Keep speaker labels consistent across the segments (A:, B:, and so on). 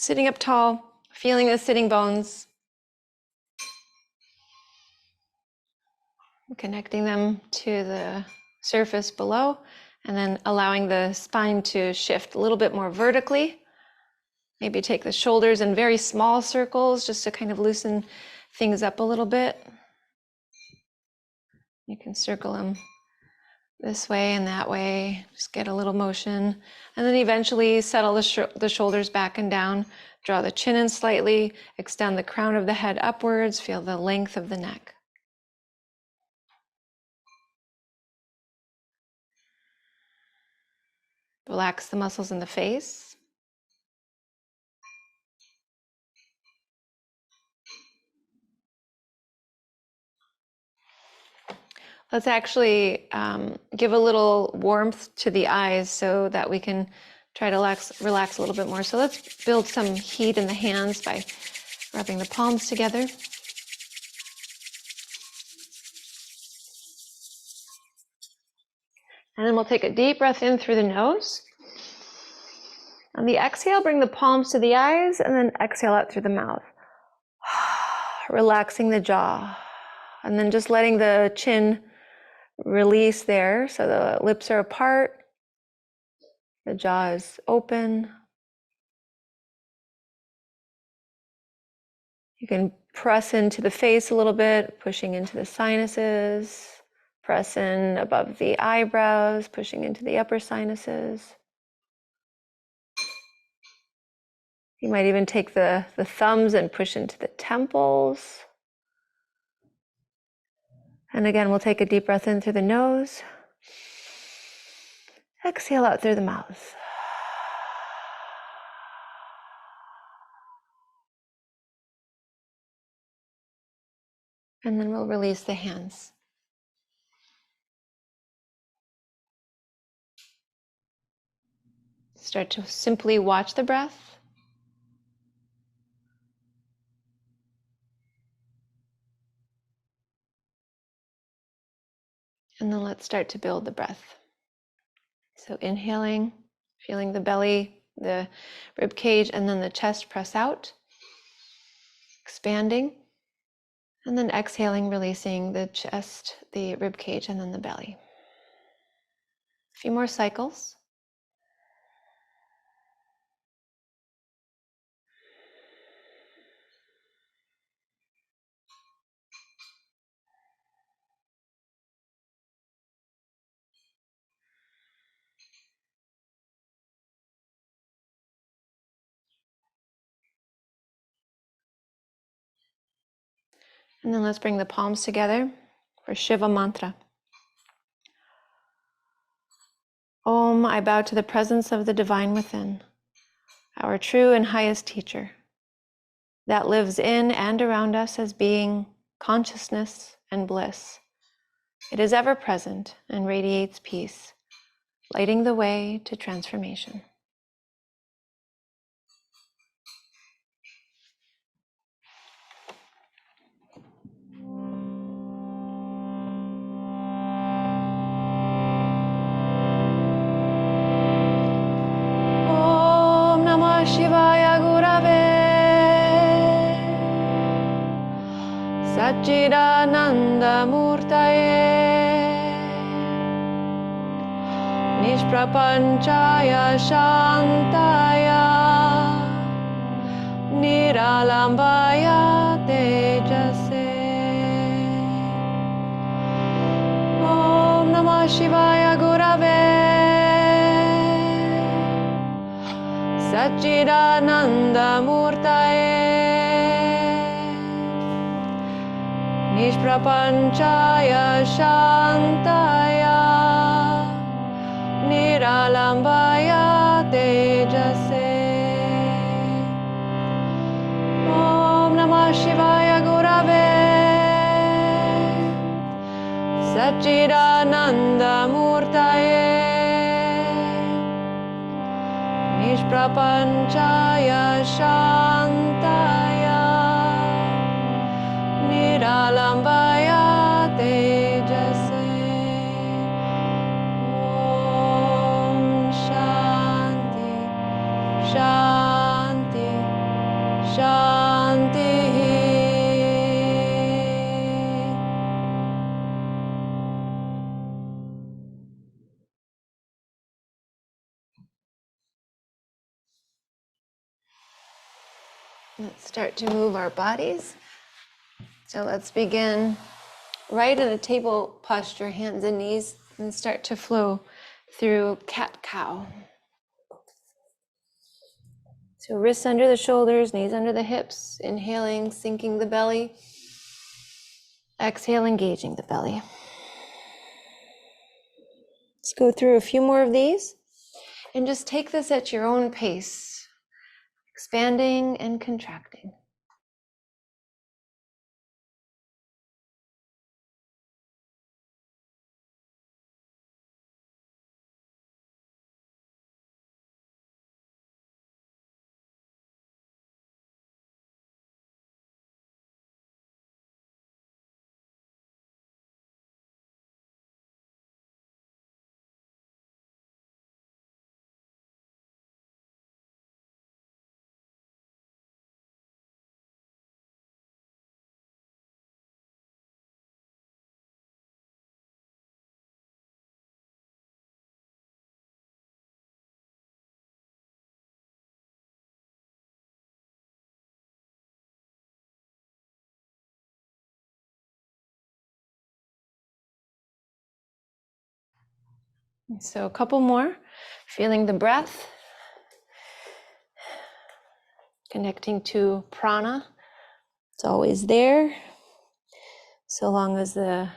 A: Sitting up tall, feeling the sitting bones. Connecting them to the surface below, and then allowing the spine to shift a little bit more vertically. Maybe take the shoulders in very small circles just to kind of loosen things up a little bit. You can circle them this way and that way, just get a little motion. And then eventually settle the shoulders back and down, draw the chin in slightly, extend the crown of the head upwards, feel the length of the neck. Relax the muscles in the face. Let's actually give a little warmth to the eyes so that we can try to relax a little bit more. So let's build some heat in the hands by rubbing the palms together. And then we'll take a deep breath in through the nose. On the exhale, bring the palms to the eyes and then exhale out through the mouth. Relaxing the jaw. And then just letting the chin release there, so the lips are apart, the jaw is open. You can press into the face a little bit, pushing into the sinuses, press in above the eyebrows, pushing into the upper sinuses. You might even take the thumbs and push into the temples. And again, we'll take a deep breath in through the nose. Exhale out through the mouth. And then we'll release the hands. Start to simply watch the breath. And then let's start to build the breath. So inhaling, feeling the belly, the rib cage, and then the chest press out, expanding. And then exhaling, releasing the chest, the rib cage, and then the belly. A few more cycles. And then let's bring the palms together for Shiva Mantra. Om, I bow to the presence of the divine within, our true and highest teacher, that lives in and around us as being, consciousness, and bliss. It is ever present and radiates peace, lighting the way to transformation. Shivaya Gurave Satchidananda Murtaye Nishprapanchaya Shantaya Niralambaya Tejase. Om Namah Shivaya Gurave Satchidananda Murtaye Nishprapanchaya Shantaya Niralambaya Tejase. Om Namah Shivaya Gurave Satchidananda Murtaye Nishprapanchaya Shantaya Niralambaya Tejase. Om Shanti, Shanti, Let's start to move our bodies. So let's begin right in a table posture, hands and knees, and start to flow through cat-cow. So wrists under the shoulders, knees under the hips, inhaling, sinking the belly. Exhale, engaging the belly. Let's go through a few more of these and just take this at your own pace, expanding and contracting. So a couple more, feeling the breath, connecting to prana. It's always there, so long as the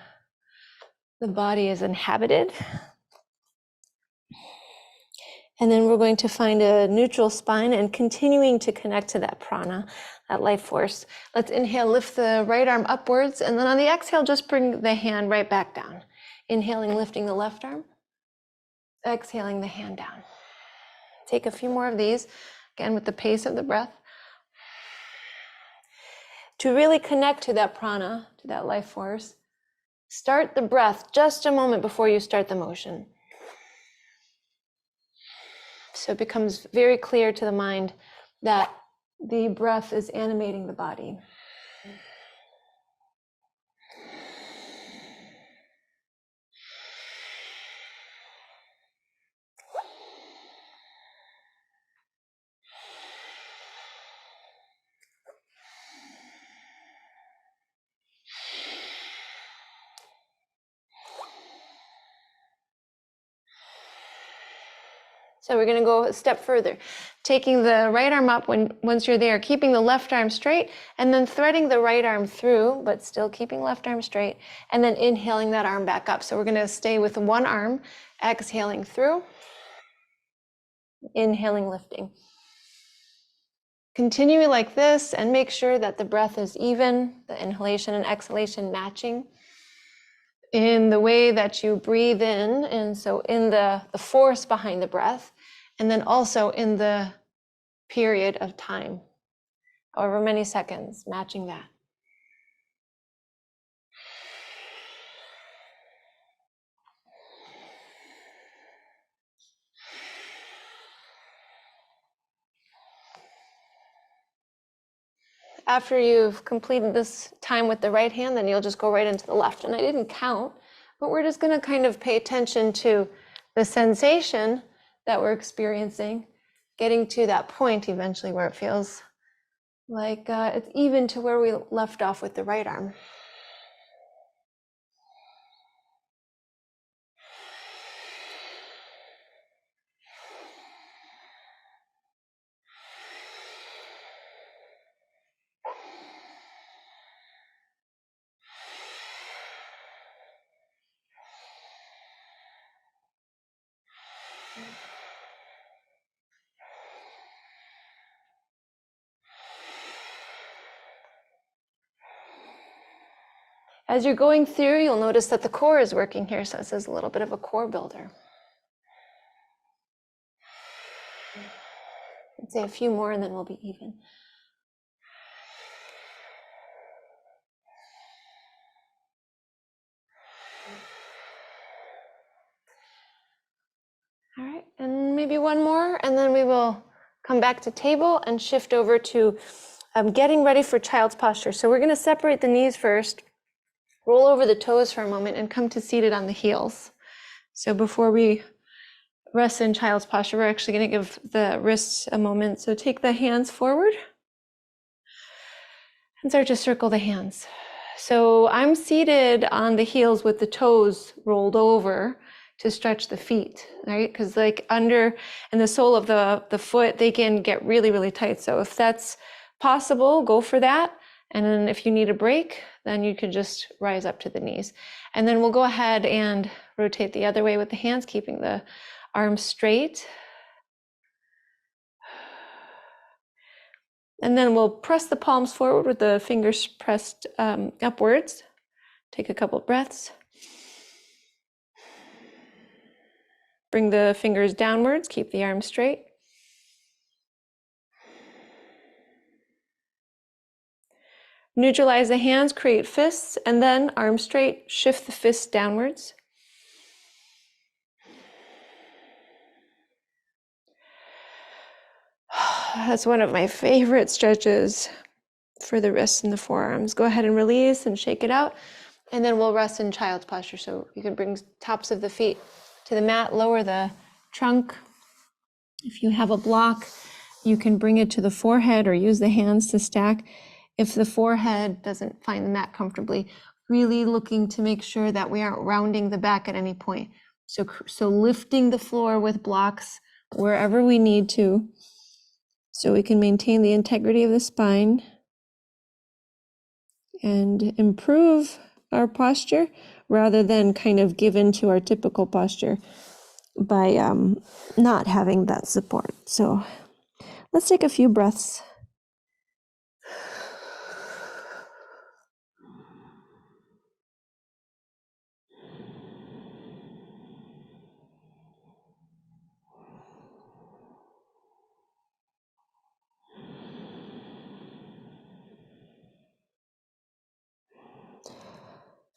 A: body is inhabited. And then we're going to find a neutral spine and continuing to connect to that prana, that life force. Let's inhale, lift the right arm upwards, and then on the exhale, just bring the hand right back down. Inhaling, lifting the left arm. Exhaling the hand down. Take a few more of these, again with the pace of the breath. To really connect to that prana, to that life force, start the breath just a moment before you start the motion. So it becomes very clear to the mind that the breath is animating the body. So we're going to go a step further, taking the right arm up once you're there, keeping the left arm straight, and then threading the right arm through, but still keeping left arm straight, and then inhaling that arm back up. So we're going to stay with one arm, exhaling through, inhaling, lifting. Continue like this and make sure that the breath is even, the inhalation and exhalation matching in the way that you breathe in, and so in the force behind the breath, and then also in the period of time, however many seconds, matching that. After you've completed this time with the right hand, then you'll just go right into the left. And I didn't count, but we're just going to kind of pay attention to the sensation that we're experiencing, getting to that point eventually where it feels like it's even to where we left off with the right arm. As you're going through, you'll notice that the core is working here, so this is a little bit of a core builder. I'd say a few more and then we'll be even. All right, and maybe one more, and then we will come back to table and shift over to getting ready for child's posture. So we're going to separate the knees first, roll over the toes for a moment, and come to seated on the heels. So before we rest in child's posture, we're actually going to give the wrists a moment. So take the hands forward, And start to circle the hands. So I'm seated on the heels with the toes rolled over to stretch the feet, right? Because like under and the sole of the foot, they can get really, really tight. So if that's possible, go for that. And then if you need a break, then you can just rise up to the knees. And then we'll go ahead and rotate the other way with the hands, keeping the arms straight. And then we'll press the palms forward with the fingers pressed upwards. Take a couple breaths. Bring the fingers downwards, keep the arms straight. Neutralize the hands, create fists, and then arms straight, shift the fists downwards. That's one of my favorite stretches for the wrists and the forearms. Go ahead and release and shake it out. And then we'll rest in child's posture. So you can bring tops of the feet to the mat, lower the trunk. If you have a block, you can bring it to the forehead or use the hands to stack. If the forehead doesn't find the mat comfortably, really looking to make sure that we aren't rounding the back at any point. So lifting the floor with blocks wherever we need to, so we can maintain the integrity of the spine and improve our posture rather than kind of give into our typical posture by not having that support. So let's take a few breaths.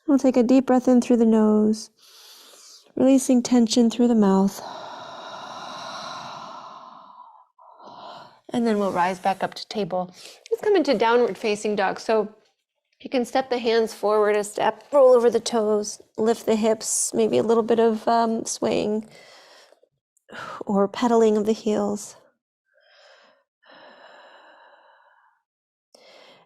A: We'll take a deep breath in through the nose, releasing tension through the mouth. And then we'll rise back up to table. Let's come into downward facing dog. So you can step the hands forward a step, roll over the toes, lift the hips, maybe a little bit of swaying or pedaling of the heels.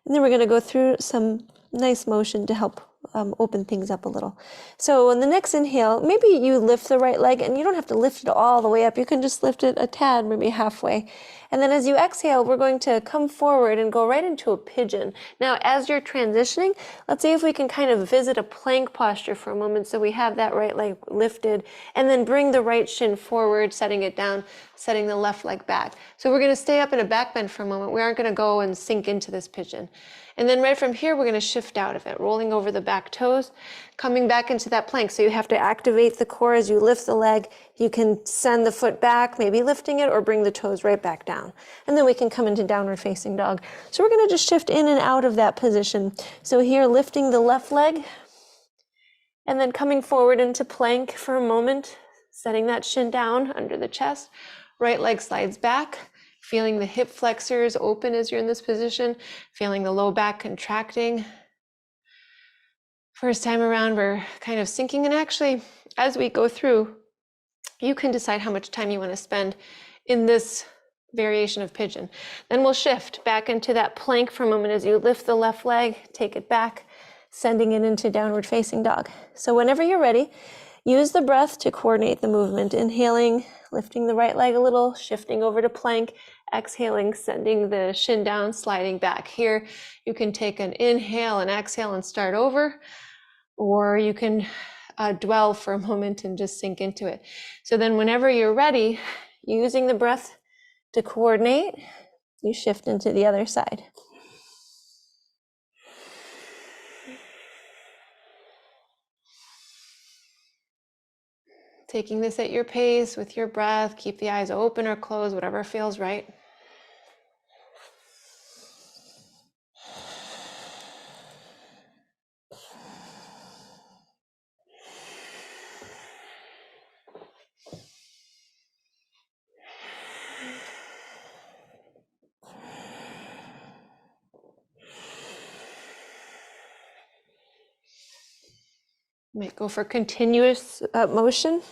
A: And then we're going to go through some nice motion to help open things up a little. So on the next inhale, maybe you lift the right leg, and you don't have to lift it all the way up. You can just lift it a tad, maybe halfway. And then as you exhale, we're going to come forward and go right into a pigeon. Now, as you're transitioning, let's see if we can kind of visit a plank posture for a moment. So we have that right leg lifted, and then bring the right shin forward, setting it down, setting the left leg back. So we're going to stay up in a back bend for a moment. We aren't going to go and sink into this pigeon. And then right from here, we're going to shift out of it, rolling over the back toes, coming back into that plank. So you have to activate the core as you lift the leg. You can send the foot back, maybe lifting it, or bring the toes right back down. And then we can come into downward facing dog. So we're going to just shift in and out of that position. So here, lifting the left leg, and then coming forward into plank for a moment, setting that shin down under the chest. Right leg slides back. Feeling the hip flexors open as you're in this position, feeling the low back contracting. First time around, we're kind of sinking, and actually, as we go through, you can decide how much time you want to spend in this variation of pigeon. Then we'll shift back into that plank for a moment as you lift the left leg, take it back, sending it into downward facing dog. So whenever you're ready, use the breath to coordinate the movement. Inhaling, lifting the right leg a little, shifting over to plank, exhaling, sending the shin down, sliding back. Here, you can take an inhale and exhale and start over, or you can dwell for a moment and just sink into it. So then whenever you're ready, using the breath to coordinate, you shift into the other side. Taking this at your pace with your breath, keep the eyes open or closed, whatever feels right. Might go for continuous motion.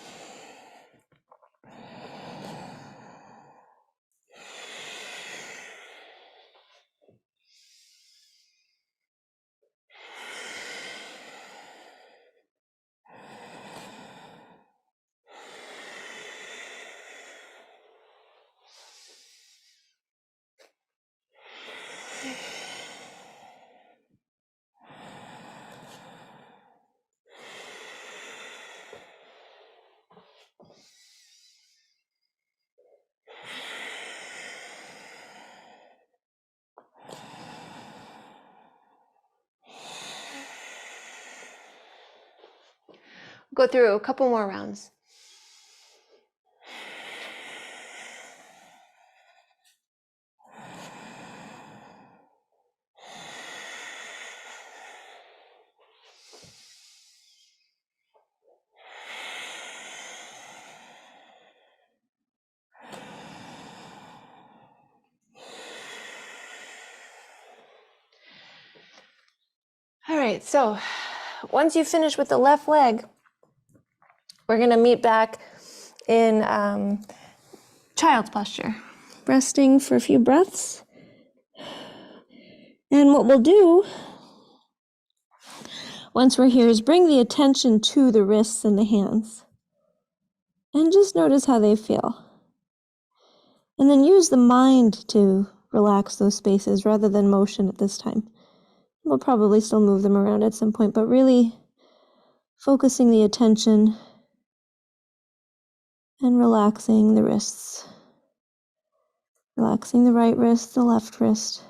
A: Go through a couple more rounds. All right, so once you finish with the left leg, we're going to meet back in child's posture, resting for a few breaths. And what we'll do once we're here is bring the attention to the wrists and the hands. And just notice how they feel. And then use the mind to relax those spaces rather than motion at this time. We'll probably still move them around at some point, but really focusing the attention and relaxing the wrists. Relaxing the right wrist, the left wrist.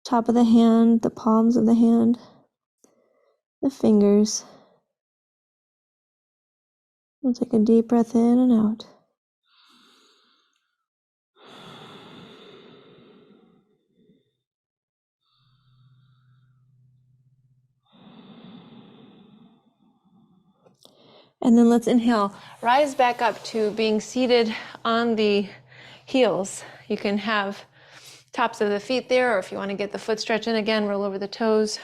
A: Top of the hand, the palms of the hand, the fingers. We'll take a deep breath in and out. And then let's inhale, rise back up to being seated on the heels. You can have tops of the feet there, or if you want to get the foot stretch in again, roll over the toes,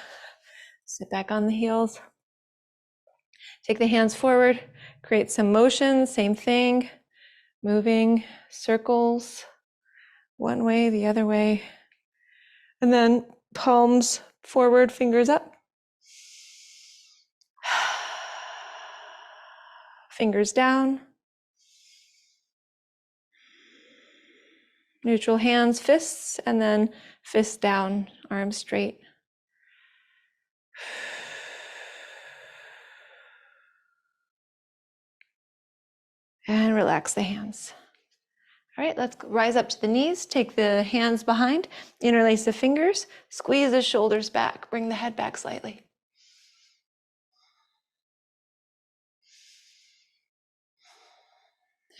A: sit back on the heels. Take the hands forward, create some motion, same thing, moving circles, one way, the other way. And then palms forward, fingers up. Fingers down. Neutral hands, fists, and then fists down, arms straight. And relax the hands. All right, let's rise up to the knees, take the hands behind, interlace the fingers, squeeze the shoulders back, bring the head back slightly.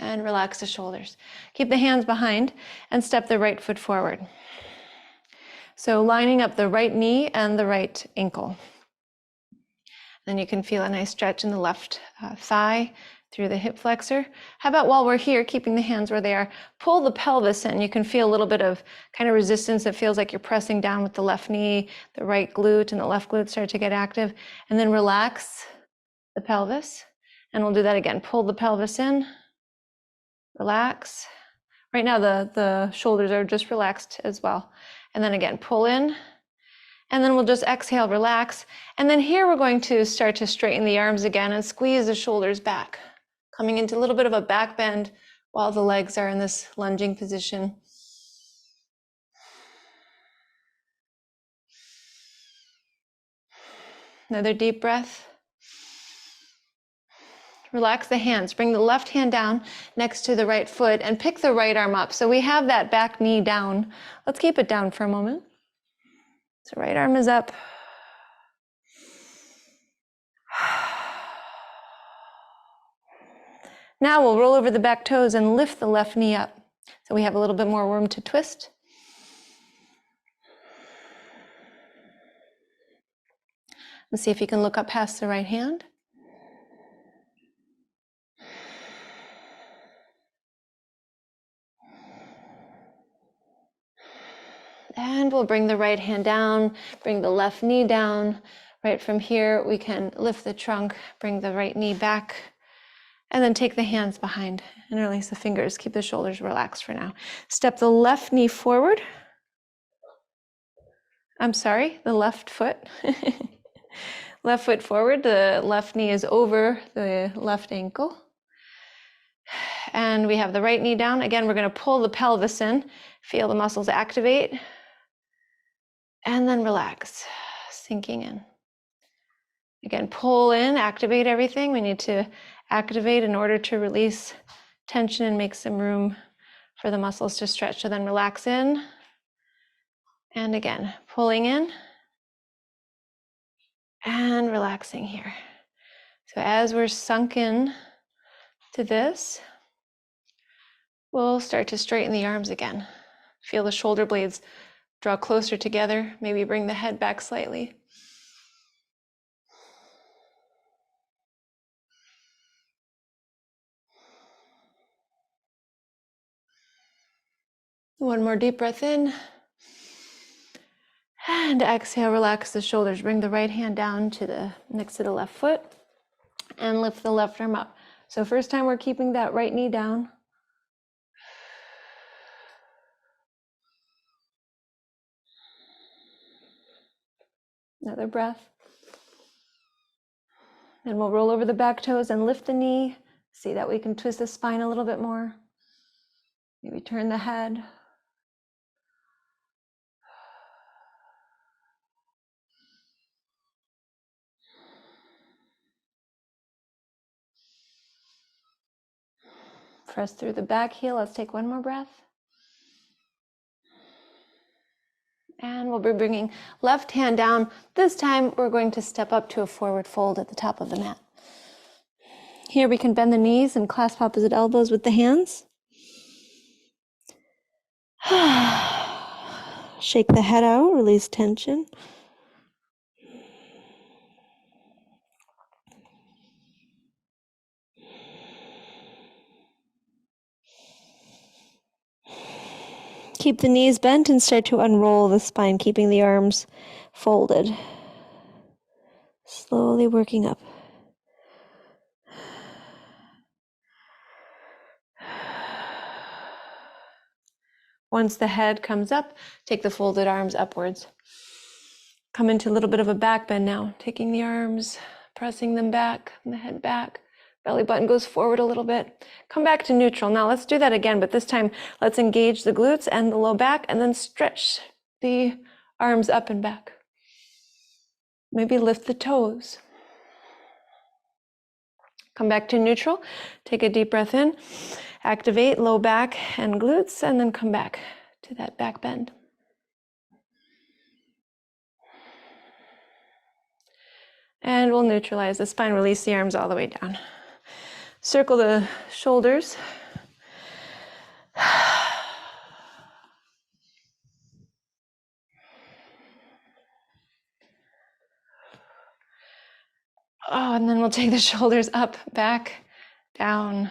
A: And relax the shoulders. Keep the hands behind and step the right foot forward. So lining up the right knee and the right ankle. Then you can feel a nice stretch in the left thigh through the hip flexor. How about while we're here, keeping the hands where they are, pull the pelvis in. You can feel a little bit of kind of resistance. It feels like you're pressing down with the left knee, the right glute and the left glute start to get active. And then relax the pelvis. And we'll do that again. Pull the pelvis in. Relax. Right now the shoulders are just relaxed as well. And then again, pull in. And then we'll just exhale, relax. And then here we're going to start to straighten the arms again and squeeze the shoulders back, coming into a little bit of a back bend while the legs are in this lunging position. Another deep breath. Relax the hands. Bring the left hand down next to the right foot and pick the right arm up. So we have that back knee down. Let's keep it down for a moment. So right arm is up. Now we'll roll over the back toes and lift the left knee up. So we have a little bit more room to twist. Let's see if you can look up past the right hand. And we'll bring the right hand down, bring the left knee down. Right from here, we can lift the trunk, bring the right knee back, and then take the hands behind, interlace the fingers, keep the shoulders relaxed for now. Step the left knee forward. I'm sorry, the left foot. Left foot forward, the left knee is over the left ankle. And we have the right knee down. Again, we're going to pull the pelvis in, feel the muscles activate, and then relax, sinking in. Again, pull in, activate everything. We need to activate in order to release tension and make some room for the muscles to stretch. So then relax in. And again, pulling in and relaxing here. So as we're sunk in to this, we'll start to straighten the arms again. Feel the shoulder blades draw closer together. Maybe bring the head back slightly. One more deep breath in. And exhale, relax the shoulders. Bring the right hand down to the next to the left foot and lift the left arm up. So first time we're keeping that right knee down. Another breath. And we'll roll over the back toes and lift the knee. See that we can twist the spine a little bit more. Maybe turn the head. Press through the back heel. Let's take one more breath. And we'll be bringing left hand down. This time we're going to step up to a forward fold at the top of the mat. Here we can bend the knees and clasp opposite elbows with the hands. Shake the head out, release tension. Keep the knees bent and start to unroll the spine, keeping the arms folded. Slowly working up. Once the head comes up, take the folded arms upwards. Come into a little bit of a back bend now, taking the arms, pressing them back, and the head back. Belly button goes forward a little bit. Come back to neutral. Now let's do that again, but this time let's engage the glutes and the low back and then stretch the arms up and back. Maybe lift the toes. Come back to neutral. Take a deep breath in. Activate low back and glutes, and then come back to that back bend. And we'll neutralize the spine, release the arms all the way down. Circle the shoulders. Oh, and then we'll take the shoulders up, back, down.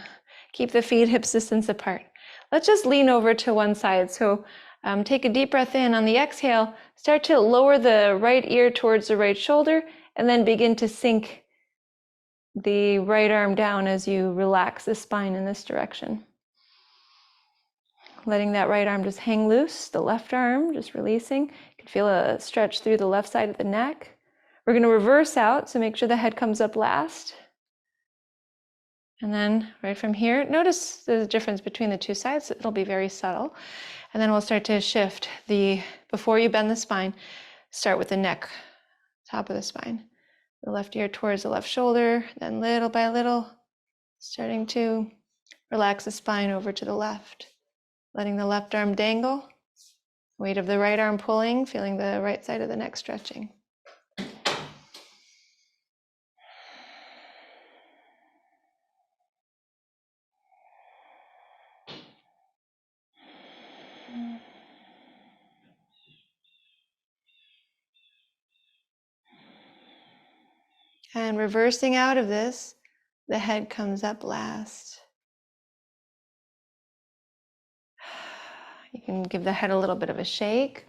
A: Keep the feet hips distance apart. Let's just lean over to one side. So take a deep breath in. On the exhale, start to lower the right ear towards the right shoulder, and then begin to sink the right arm down as you relax the spine in this direction. Letting that right arm just hang loose, the left arm just releasing. You can feel a stretch through the left side of the neck. We're going to reverse out, so make sure the head comes up last. And then right from here, notice the difference between the two sides. It'll be very subtle. And then we'll start to shift before you bend the spine, start with the neck, top of the spine. The left ear towards the left shoulder, then little by little, starting to relax the spine over to the left. Letting the left arm dangle, weight of the right arm pulling, feeling the right side of the neck stretching. And reversing out of this, the head comes up last. You can give the head a little bit of a shake.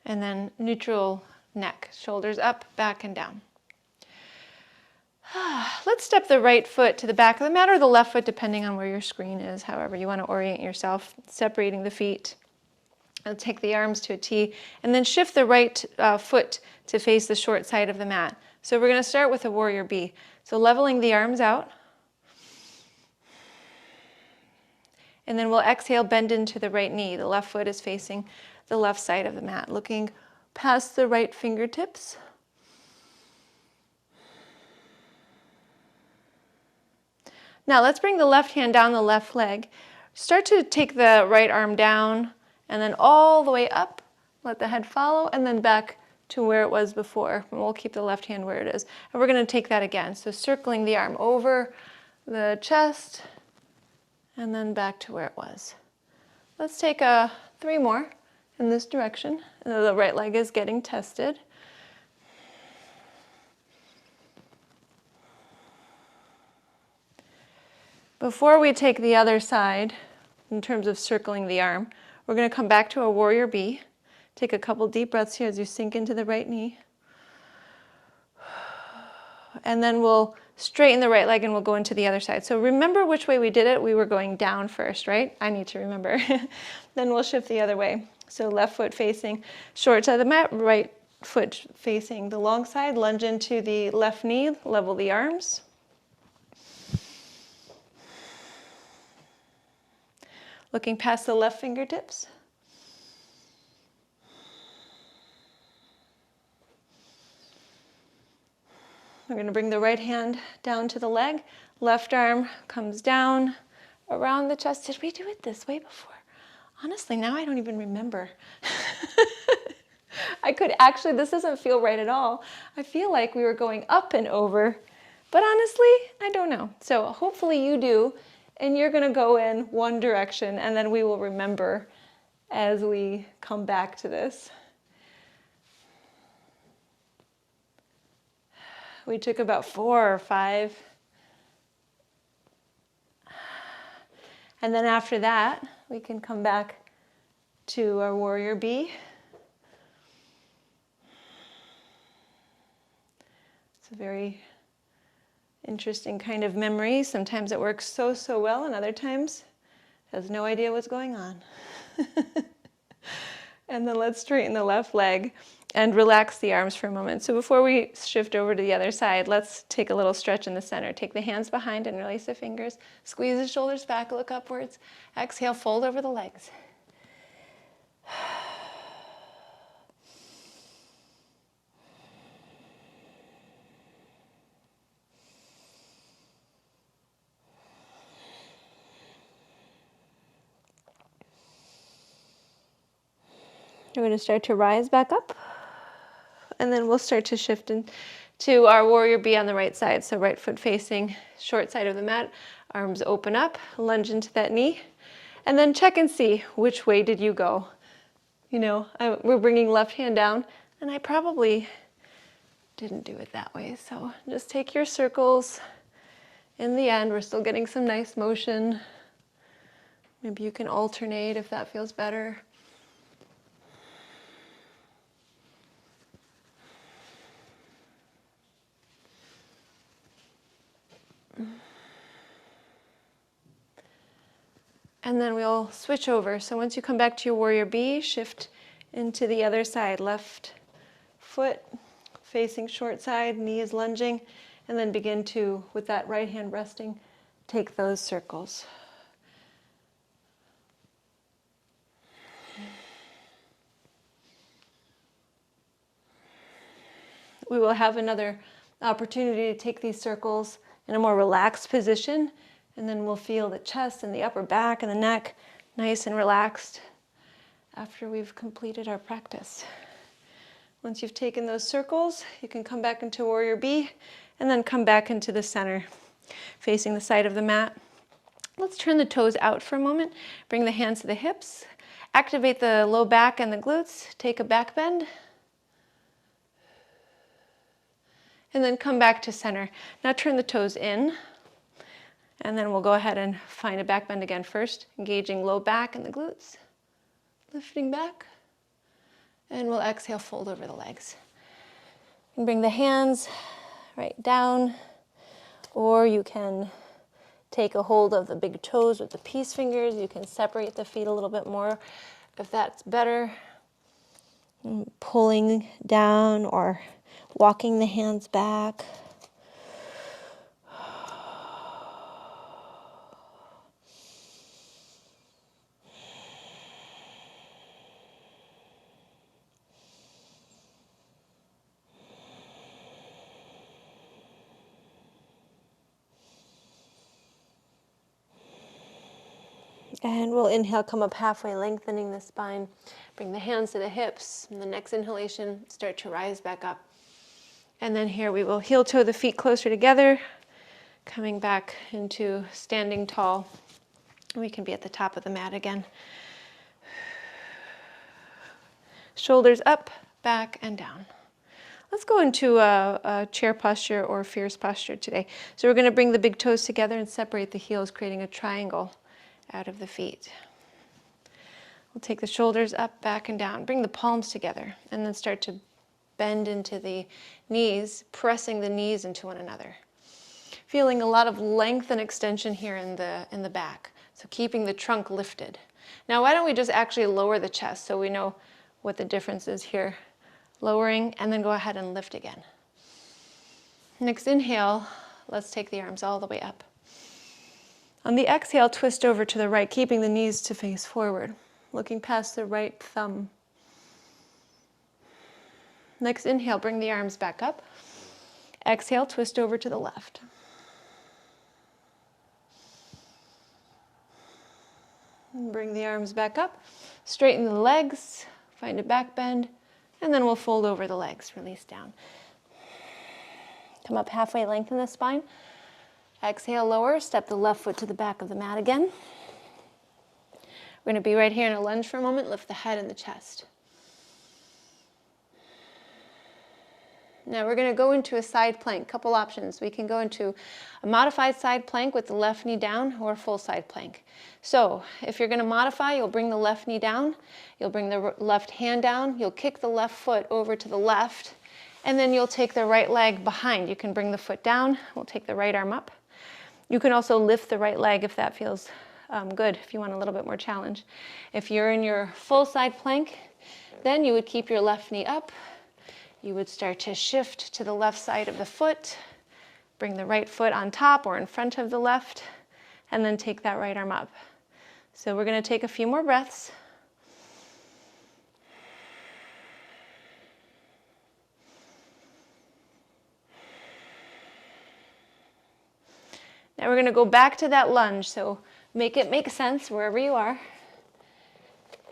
A: And then neutral neck, shoulders up, back and down. Let's step the right foot to the back of the mat or the left foot, depending on where your screen is, however you want to orient yourself, separating the feet. I'll take the arms to a T and then shift the right foot to face the short side of the mat. So we're going to start with a warrior B. So leveling the arms out. And then we'll exhale, bend into the right knee. The left foot is facing the left side of the mat, looking past the right fingertips. Now let's bring the left hand down the left leg. Start to take the right arm down and then all the way up. Let the head follow and then back to where it was before. And we'll keep the left hand where it is. And we're going to take that again. So circling the arm over the chest and then back to where it was. Let's take 3 more in this direction. And the right leg is getting tested. Before we take the other side, in terms of circling the arm, we're going to come back to a warrior bee. Take a couple deep breaths here as you sink into the right knee. And then we'll straighten the right leg and we'll go into the other side. So remember which way we did it. We were going down first, right? I need to remember. Then we'll shift the other way. So left foot facing short side of the mat, right foot facing the long side. Lunge into the left knee, level the arms. Looking past the left fingertips. We're going to bring the right hand down to the leg. Left arm comes down around the chest. Did we do it this way before? Honestly, now I don't even remember. I could actually, this doesn't feel right at all. I feel like we were going up and over, but honestly, I don't know. So hopefully you do. And you're going to go in one direction, and then we will remember as we come back to this. We took about 4 or 5. And then after that, we can come back to our warrior bee. It's a very interesting kind of memory. Sometimes it works so well, and other times it has no idea what's going on. And then let's straighten the left leg and relax the arms for a moment. So before we shift over to the other side, let's take a little stretch in the center. Take the hands behind and release the fingers. Squeeze the shoulders back, look upwards. Exhale, fold over the legs. We're going to start to rise back up, and then we'll start to shift into our warrior bee on the right side. So right foot facing short side of the mat, arms open up, lunge into that knee, and then check and see which way did you go. You know, we're bringing left hand down, and I probably didn't do it that way. So just take your circles. In the end, we're still getting some nice motion. Maybe you can alternate if that feels better. And then we'll switch over. So once you come back to your warrior bee, shift into the other side. Left foot facing short side, knees lunging, and then begin to, with that right hand resting, take those circles. We will have another opportunity to take these circles in a more relaxed position, and then we'll feel the chest and the upper back and the neck nice and relaxed after we've completed our practice. Once you've taken those circles, you can come back into warrior bee and then come back into the center, facing the side of the mat. Let's turn the toes out for a moment. Bring the hands to the hips. Activate the low back and the glutes. Take a back bend. And then come back to center. Now turn the toes in. And then we'll go ahead and find a back bend again first, engaging low back and the glutes. Lifting back. And we'll exhale, fold over the legs. And bring the hands right down, or you can take a hold of the big toes with the peace fingers. You can separate the feet a little bit more if that's better. And pulling down or walking the hands back. And we'll inhale, come up halfway, lengthening the spine. Bring the hands to the hips. And the next inhalation, start to rise back up. And then here we will heel toe the feet closer together, coming back into standing tall. We can be at the top of the mat again. Shoulders up, back, and down. Let's go into a chair posture or fierce posture today. So we're going to bring the big toes together and separate the heels, creating a triangle out of the feet. We'll take the shoulders up, back, and down. Bring the palms together, and then start to bend into the knees, pressing the knees into one another. Feeling a lot of length and extension here in the back. So keeping the trunk lifted. Now why don't we just actually lower the chest so we know what the difference is here. Lowering, and then go ahead and lift again. Next inhale, let's take the arms all the way up. On the exhale, twist over to the right, keeping the knees to face forward, looking past the right thumb. Next inhale, bring the arms back up. Exhale, twist over to the left. And bring the arms back up, straighten the legs, find a back bend, and then we'll fold over the legs, release down. Come up halfway, lengthen the spine. Exhale, lower, step the left foot to the back of the mat again. We're going to be right here in a lunge for a moment, lift the head and the chest. Now we're going to go into a side plank, couple options. We can go into a modified side plank with the left knee down or a full side plank. So if you're going to modify, you'll bring the left knee down, you'll bring the left hand down, you'll kick the left foot over to the left, and then you'll take the right leg behind. You can bring the foot down, we'll take the right arm up. You can also lift the right leg if that feels good, if you want a little bit more challenge. If you're in your full side plank, then you would keep your left knee up. You would start to shift to the left side of the foot, bring the right foot on top or in front of the left, and then take that right arm up. So we're going to take a few more breaths. Now we're going to go back to that lunge, so make it make sense wherever you are.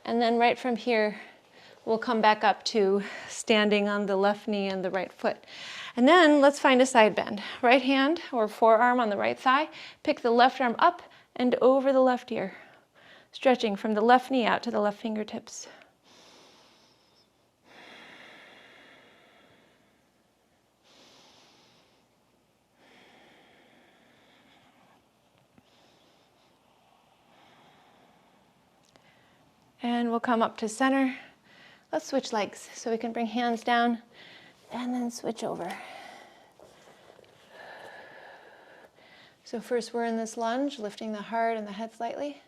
A: And then right from here, we'll come back up to standing on the left knee and the right foot. And then let's find a side bend. Right hand or forearm on the right thigh. Pick the left arm up and over the left ear. Stretching from the left knee out to the left fingertips. And we'll come up to center. Let's switch legs so we can bring hands down and then switch over. So first we're in this lunge, lifting the heart and the head slightly.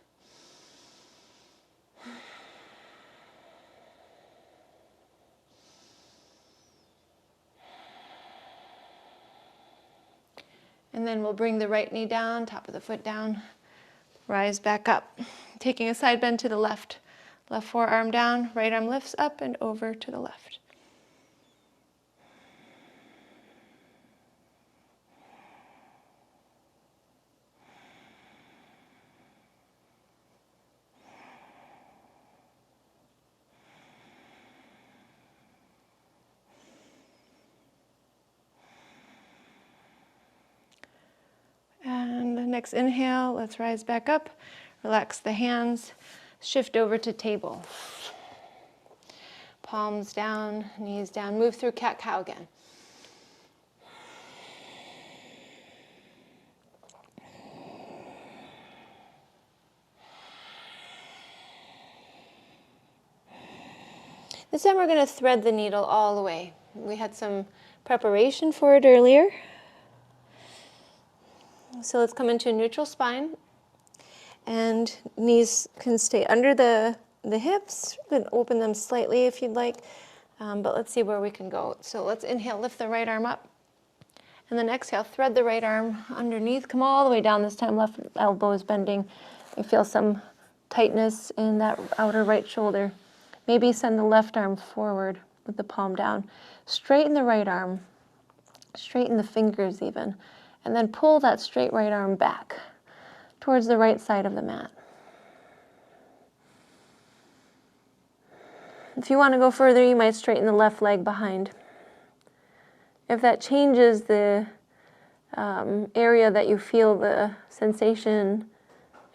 A: And then we'll bring the right knee down, top of the foot down, rise back up. Taking a side bend to the left. Left forearm down, right arm lifts up and over to the left. And the next inhale, let's rise back up, relax the hands, shift over to table. Palms down, knees down, move through cat-cow again. This time we're going to thread the needle all the way. We had some preparation for it earlier. So let's come into a neutral spine. And knees can stay under the hips. You can open them slightly if you'd like. But let's see where we can go. So let's inhale, lift the right arm up. And then exhale, thread the right arm underneath. Come all the way down this time. Left elbow is bending. You feel some tightness in that outer right shoulder. Maybe send the left arm forward with the palm down. Straighten the right arm. Straighten the fingers even. And then pull that straight right arm back towards the right side of the mat.
B: If you want to go further, you might straighten the left leg behind. If that changes the area that you feel the sensation,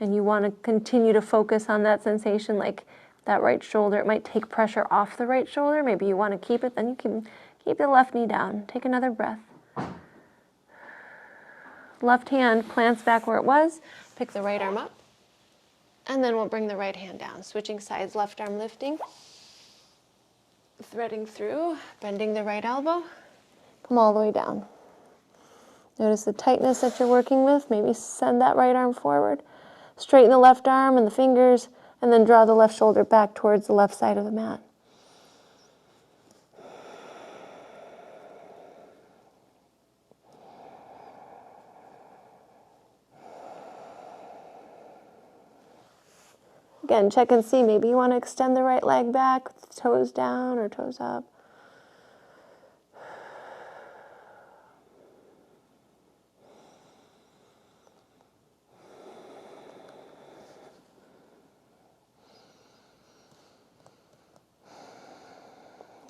B: and you want to continue to focus on that sensation, like that right shoulder, it might take pressure off the right shoulder. Maybe you want to keep it, then you can keep the left knee down. Take another breath. Left hand plants back where it was. Pick the right arm up. And then we'll bring the right hand down. Switching sides, left arm lifting. Threading through, bending the right elbow. Come all the way down. Notice the tightness that you're working with. Maybe send that right arm forward. Straighten the left arm and the fingers, and then draw the left shoulder back towards the left side of the mat. Again, check and see. Maybe you want to extend the right leg back, toes down or toes up.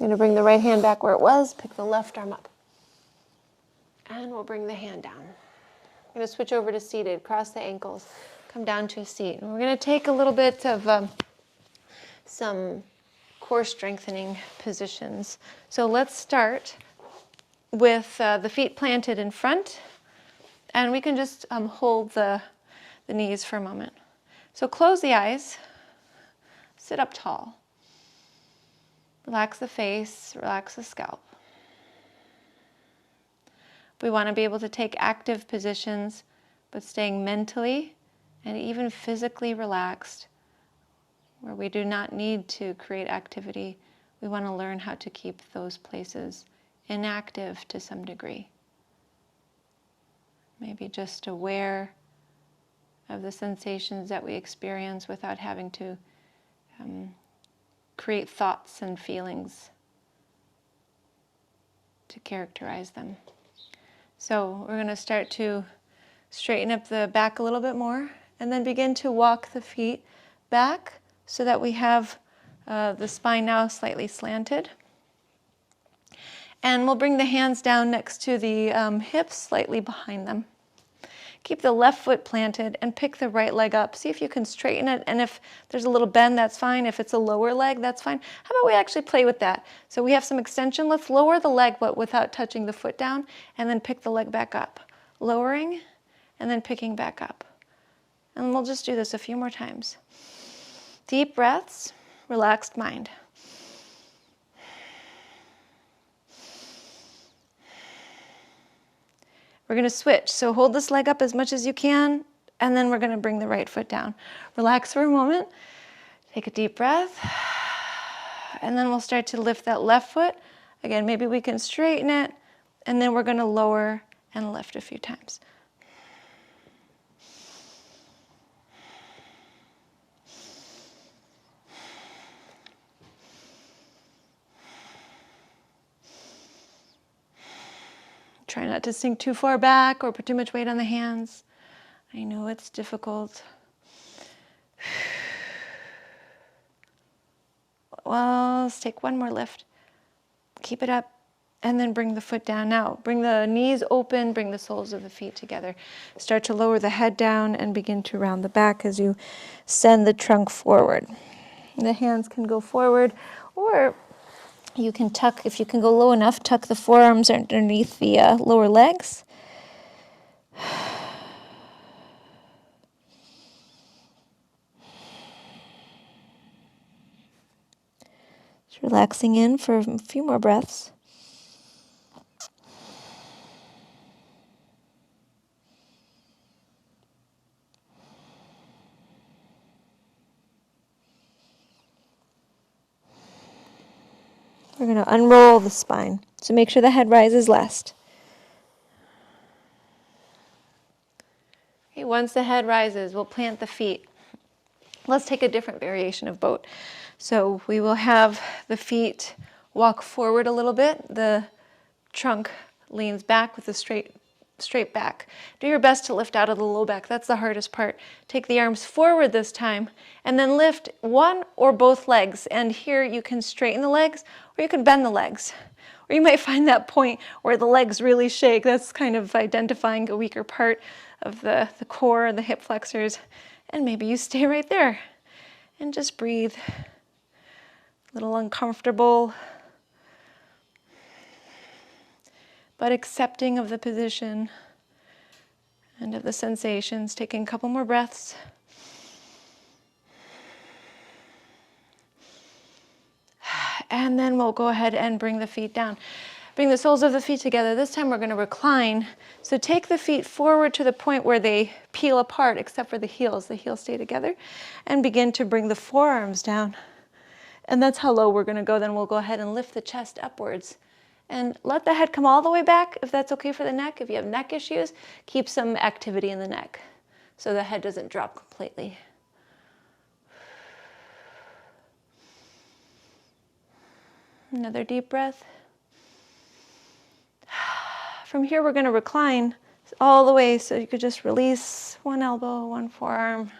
B: You're going to bring the right hand back where it was, pick the left arm up. And we'll bring the hand down. I'm going to switch over to seated, cross the ankles, come down to a seat. And we're going to take a little bit of some core strengthening positions. So let's start with the feet planted in front. And we can just hold the knees for a moment. So close the eyes, sit up tall. Relax the face, relax the scalp. We want to be able to take active positions, but staying mentally and even physically relaxed, where we do not need to create activity. We want to learn how to keep those places inactive to some degree. Maybe just aware of the sensations that we experience without having to create thoughts and feelings to characterize them. So we're going to start to straighten up the back a little bit more, and then begin to walk the feet back so that we have the spine now slightly slanted. And we'll bring the hands down next to the hips, slightly behind them. Keep the left foot planted and pick the right leg up. See if you can straighten it, and if there's a little bend, that's fine. If it's a lower leg, that's fine. How about we actually play with that? So we have some extension. Let's lower the leg, but without touching the foot down, and then pick the leg back up. Lowering, and then picking back up. And we'll just do this a few more times. Deep breaths, relaxed mind. We're going to switch. So hold this leg up as much as you can, and then we're going to bring the right foot down. Relax for a moment. Take a deep breath. And then we'll start to lift that left foot. Again, maybe we can straighten it, and then we're going to lower and lift a few times. Try not to sink too far back or put too much weight on the hands. I know it's difficult. Well, let's take one more lift. Keep it up, and then bring the foot down. Now, bring the knees open, bring the soles of the feet together. Start to lower the head down and begin to round the back as you send the trunk forward. The hands can go forward, or you can tuck, if you can go low enough, tuck the forearms underneath the lower legs. Just relaxing in for a few more breaths. We're going to unroll the spine, so make sure the head rises last. Okay, once the head rises, we'll plant the feet. Let's take a different variation of boat. So we will have the feet walk forward a little bit. The trunk leans back with a straight
A: straight back. Do your best to lift out of the low back. That's the hardest part. Take the arms forward this time, and then lift one or both legs. And here you can straighten the legs, or you can bend the legs. Or you might find that point where the legs really shake. That's kind of identifying a weaker part of the core and the hip flexors. And maybe you stay right there and just breathe. A little uncomfortable, but accepting of the position and of the sensations. Taking a couple more breaths. And then we'll go ahead and bring the feet down. Bring the soles of the feet together. This time we're going to recline. So take the feet forward to the point where they peel apart, except for the heels. The heels stay together. And begin to bring the forearms down. And that's how low we're going to go. Then we'll go ahead and lift the chest upwards. And let the head come all the way back, if that's okay for the neck. If you have neck issues, keep some activity in the neck so the head doesn't drop completely. Another deep breath. From here, we're going to recline all the way, so you could just release one elbow, one forearm,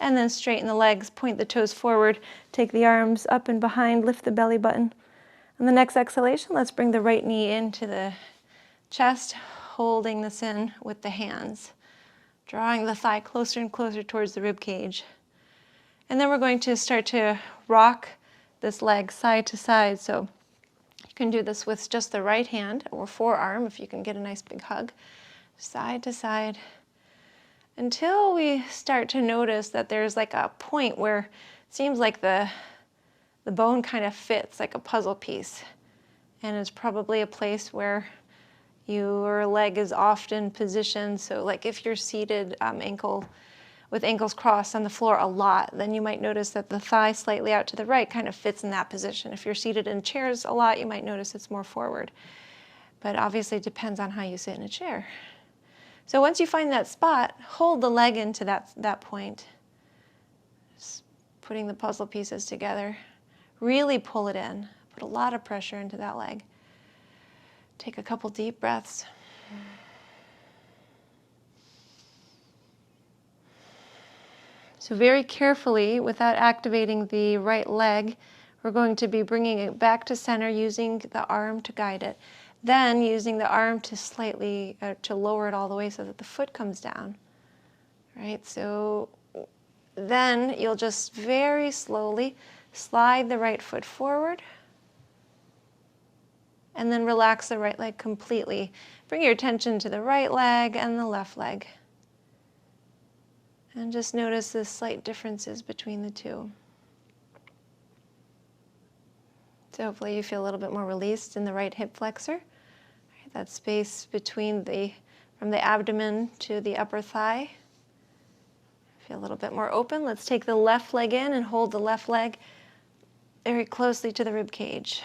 A: and then straighten the legs, point the toes forward, take the arms up and behind, lift the belly button. On the next exhalation, let's bring the right knee into the chest, holding this in with the hands, drawing the thigh closer and closer towards the rib cage. And then we're going to start to rock this leg side to side. So you can do this with just the right hand or forearm if you can get a nice big hug, side to side, until we start to notice that there's like a point where it seems like the bone kind of fits like a puzzle piece, and it's probably a place where your leg is often positioned. So like if you're seated with ankles crossed on the floor a lot, then you might notice that the thigh slightly out to the right kind of fits in that position. If you're seated in chairs a lot, you might notice it's more forward. But obviously it depends on how you sit in a chair. So once you find that spot, hold the leg into that point. Just putting the puzzle pieces together. Really pull it in. Put a lot of pressure into that leg. Take a couple deep breaths. So very carefully, without activating the right leg, we're going to be bringing it back to center using the arm to guide it. Then using the arm to slightly, to lower it all the way so that the foot comes down. Right, so then you'll just very slowly slide the right foot forward and then relax the right leg completely. Bring your attention to the right leg and the left leg. And just notice the slight differences between the two. So hopefully you feel a little bit more released in the right hip flexor. Right, that space between from the abdomen to the upper thigh. Feel a little bit more open. Let's take the left leg in and hold the left leg very closely to the rib cage.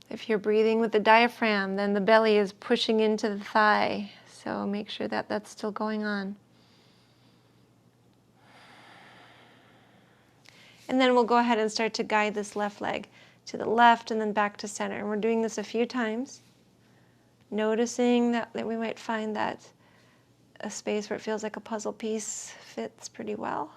A: If you're breathing with the diaphragm, then the belly is pushing into the thigh. So make sure that that's still going on. And then we'll go ahead and start to guide this left leg to the left and then back to center. And we're doing this a few times, noticing that we might find that a space where it feels like a puzzle piece fits pretty well.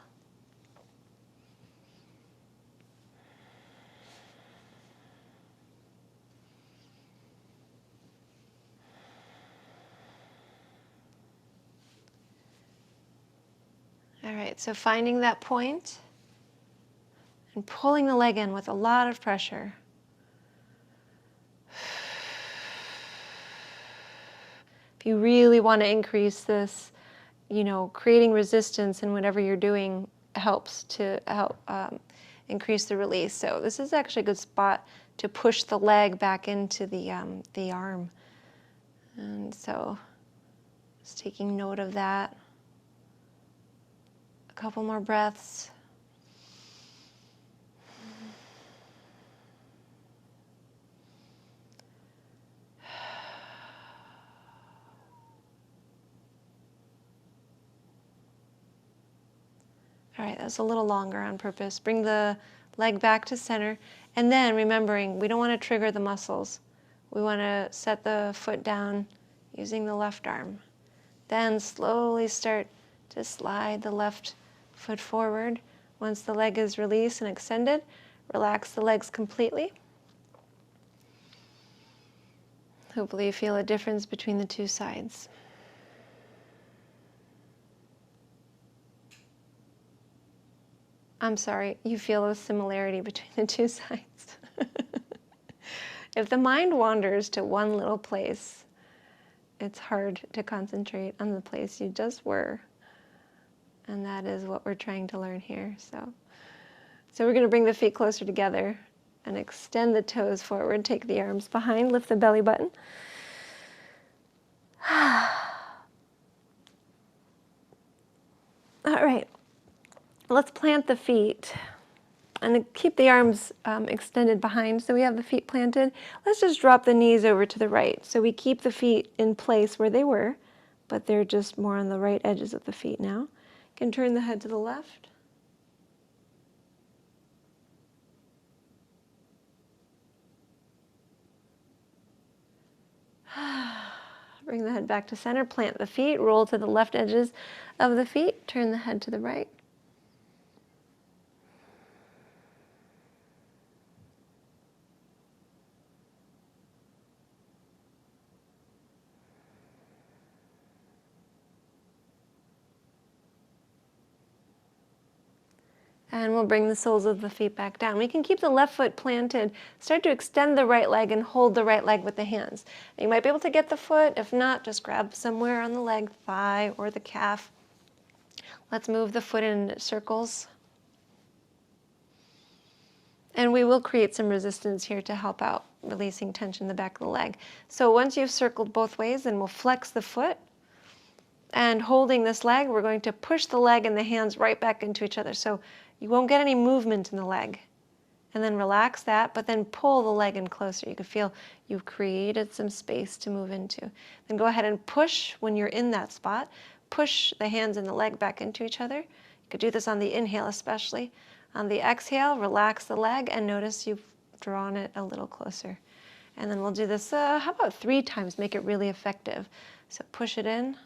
A: All right, so finding that point and pulling the leg in with a lot of pressure. If you really want to increase this, creating resistance in whatever you're doing helps to help increase the release. So this is actually a good spot to push the leg back into the arm. And so just taking note of that. A couple more breaths.
B: All right, that's a little longer on purpose. Bring the leg back to center. And then remembering, we don't want to trigger the muscles. We want to set the foot down using the left arm. Then slowly start to slide the left foot forward. Once the leg is released and extended, relax the legs completely. Hopefully you feel a difference between the two sides. I'm sorry, you feel a similarity between the two sides. If the mind wanders to one little place, it's hard to concentrate on the place you just were. And that is what we're trying to learn here. So we're going to bring the feet closer together and extend the toes forward. Take the arms behind, lift the belly button. All right, let's plant the feet and keep the arms extended behind so we have the feet planted. Let's just drop the knees over to the right. So we keep the feet in place where they were, but they're just more on the right edges of the feet now. You can turn the head to the left. Bring the head back to center, plant the feet, roll to the left edges of the feet, turn the head to the right. And we'll bring the soles of the feet back down. We can keep the left foot planted, start to extend the right leg and hold the right leg with the hands. You might be able to get the foot. If not, just grab somewhere on the leg, thigh or the calf. Let's move the foot in circles. And we will create some resistance here to help out, releasing tension in the back of the leg. So once you've circled both ways, then we'll flex the foot. And holding this leg, we're going to push the leg and the hands right back into each other. So you won't get any movement in the leg. And then relax that, but then pull the leg in closer. You can feel you've created some space to move into. Then go ahead and push when you're in that spot. Push the hands and the leg back into each other. You could do this on the inhale especially. On the exhale, relax the leg and notice you've drawn it a little closer. And then we'll do this, how about 3 times, make it really effective. So push it in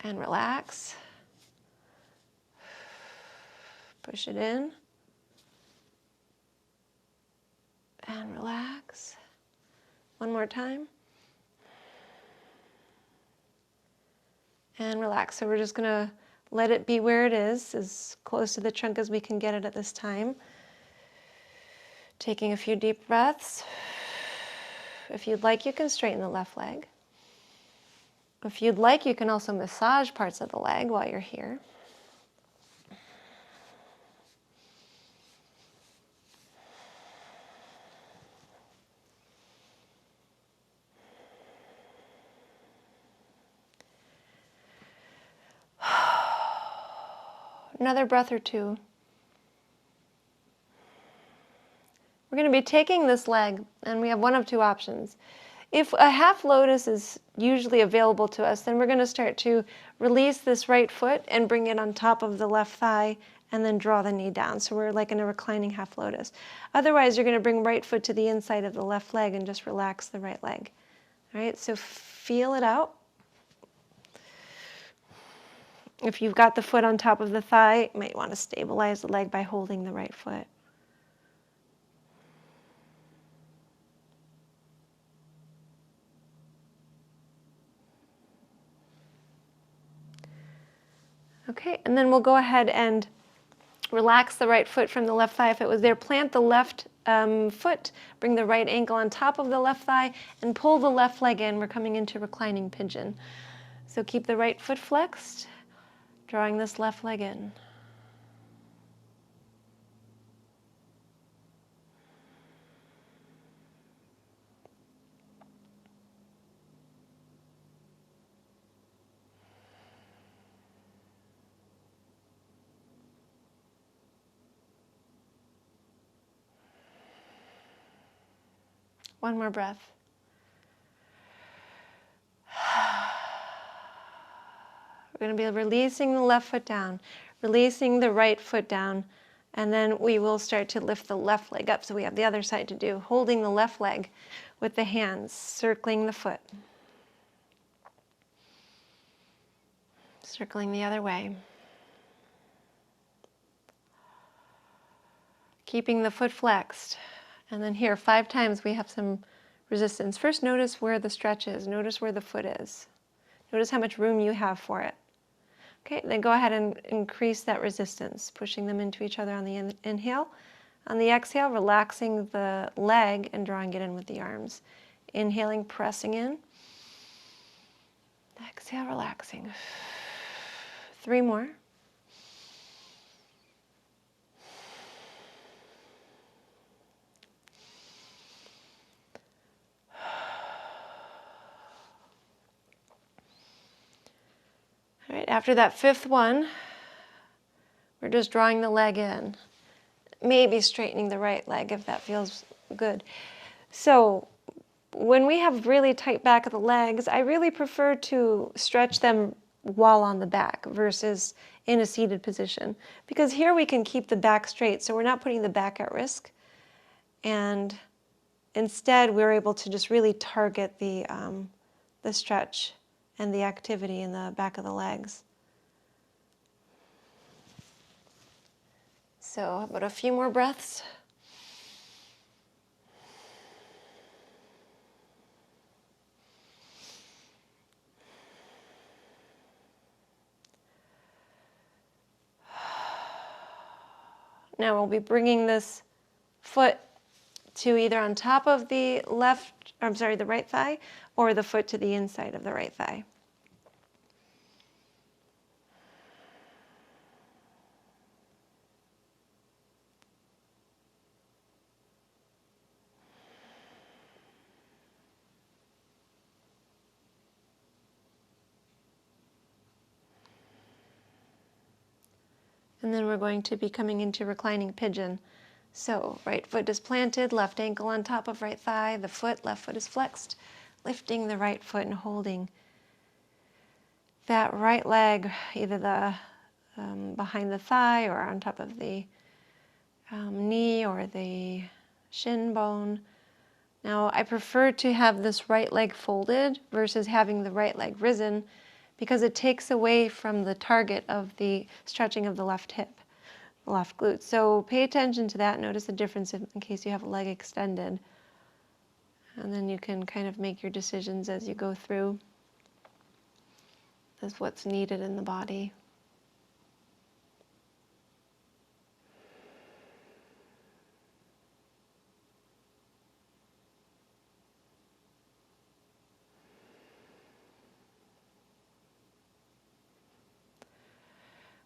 B: and relax. Push it in and relax. One more time. And relax. So we're just going to let it be where it is, as close to the trunk as we can get it at this time. Taking a few deep breaths. If you'd like, you can straighten the left leg. If you'd like, you can also massage parts of the leg while you're here. Another breath or two. We're going to be taking this leg, and we have one of 2 options. If a half lotus is usually available to us, then we're going to start to release this right foot and bring it on top of the left thigh and then draw the knee down. So we're like in a reclining half lotus. Otherwise, you're going to bring right foot to the inside of the left leg and just relax the right leg. All right, so feel it out. If you've got the foot on top of the thigh, you might want to stabilize the leg by holding the right foot. Okay, and then we'll go ahead and relax the right foot from the left thigh if it was there. Plant the left foot, bring the right ankle on top of the left thigh, and pull the left leg in. We're coming into reclining pigeon. So keep the right foot flexed, drawing this left leg in. One more breath. we're going to be releasing the left foot down, releasing the right foot down, and then we will start to lift the left leg up. So we have the other side to do, holding the left leg with the hands, circling the foot. Circling the other way. Keeping the foot flexed. And then here, 5 times we have some resistance. First, notice where the stretch is. Notice where the foot is. Notice how much room you have for it. Okay, then go ahead and increase that resistance, pushing them into each other on the inhale. On the exhale, relaxing the leg and drawing it in with the arms. Inhaling, pressing in. Exhale, relaxing. 3 more. All right, after that 5th one, we're just drawing the leg in. Maybe straightening the right leg if that feels good. So when we have really tight back of the legs, I really prefer to stretch them while on the back versus in a seated position. Because here we can keep the back straight, so we're not putting the back at risk. And instead, we're able to just really target the stretch and the activity in the back of the legs. So how about a few more breaths? Now we'll be bringing this foot to either on top of the the right thigh, or the foot to the inside of the right thigh. And then we're going to be coming into reclining pigeon. So right foot is planted, left ankle on top of right thigh, the left foot is flexed, lifting the right foot and holding that right leg, either the behind the thigh or on top of the knee or the shin bone. Now I prefer to have this right leg folded versus having the right leg risen, because it takes away from the target of the stretching of the left hip, the left glute. So pay attention to that. Notice the difference in case you have a leg extended. And then you can kind of make your decisions as you go through as what's needed in the body.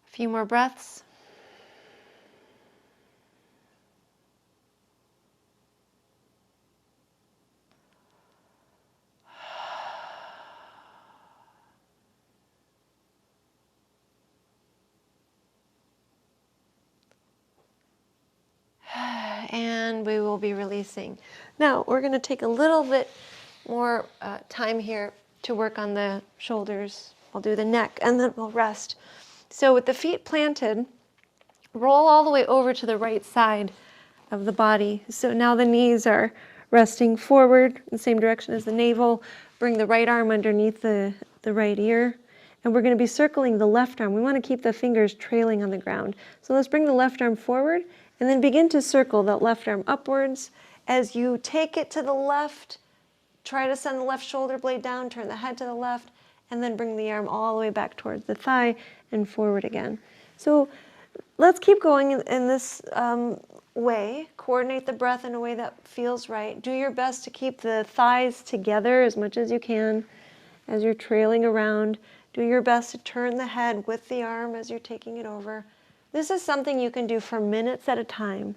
B: A few more breaths. And we will be releasing. Now we're going to take a little bit more time here to work on the shoulders. I'll do the neck and then we'll rest. So with the feet planted, roll all the way over to the right side of the body. So now the knees are resting forward in the same direction as the navel. Bring the right arm underneath the right ear. And we're going to be circling the left arm. We want to keep the fingers trailing on the ground. So let's bring the left arm forward and then begin to circle that left arm upwards. As you take it to the left, try to send the left shoulder blade down, turn the head to the left, and then bring the arm all the way back towards the thigh and forward again. So let's keep going in this way. Coordinate the breath in a way that feels right. Do your best to keep the thighs together as much as you can as you're trailing around. Do your best to turn the head with the arm as you're taking it over. This is something you can do for minutes at a time.